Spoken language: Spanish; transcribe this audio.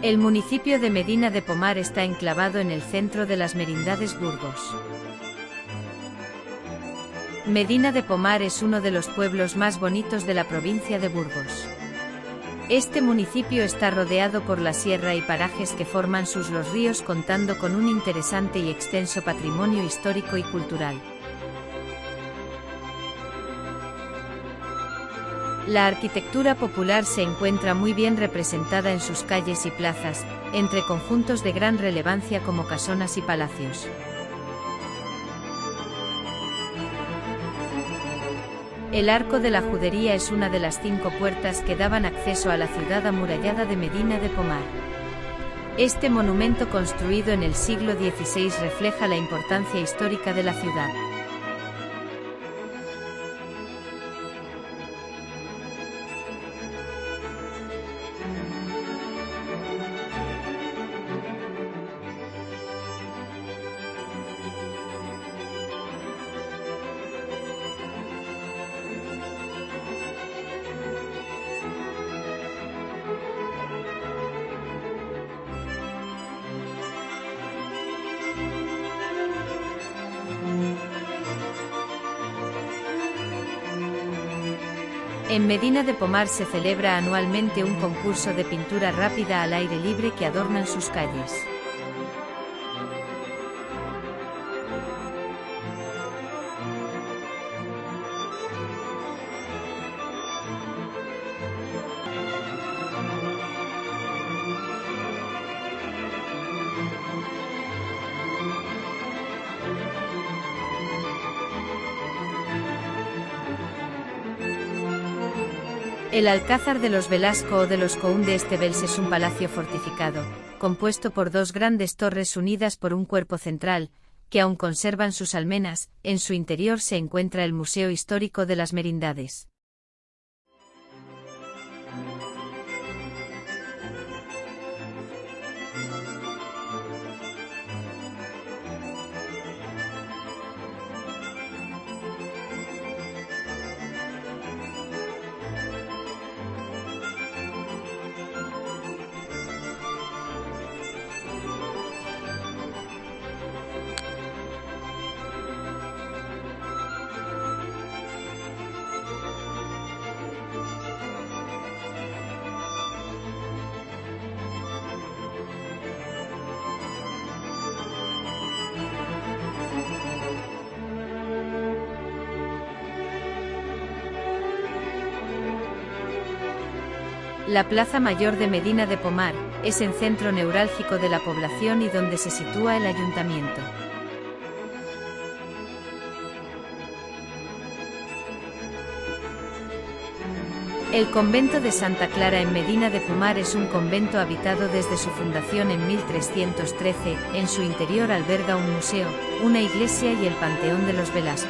El municipio de Medina de Pomar está enclavado en el centro de las Merindades Burgos. Medina de Pomar es uno de los pueblos más bonitos de la provincia de Burgos. Este municipio está rodeado por la sierra y parajes que forman los ríos, contando con un interesante y extenso patrimonio histórico y cultural. La arquitectura popular se encuentra muy bien representada en sus calles y plazas, entre conjuntos de gran relevancia como casonas y palacios. El Arco de la Judería es una de las 5 puertas que daban acceso a la ciudad amurallada de Medina de Pomar. Este monumento, construido en el siglo XVI, refleja la importancia histórica de la ciudad. En Medina de Pomar se celebra anualmente un concurso de pintura rápida al aire libre que adornan sus calles. El Alcázar de los Velasco o de los Conde Estebels es un palacio fortificado, compuesto por 2 grandes torres unidas por un cuerpo central, que aún conservan sus almenas. En su interior se encuentra el Museo Histórico de las Merindades. La Plaza Mayor de Medina de Pomar es el centro neurálgico de la población y donde se sitúa el ayuntamiento. El convento de Santa Clara en Medina de Pomar es un convento habitado desde su fundación en 1313. En su interior alberga un museo, una iglesia y el Panteón de los Velasco.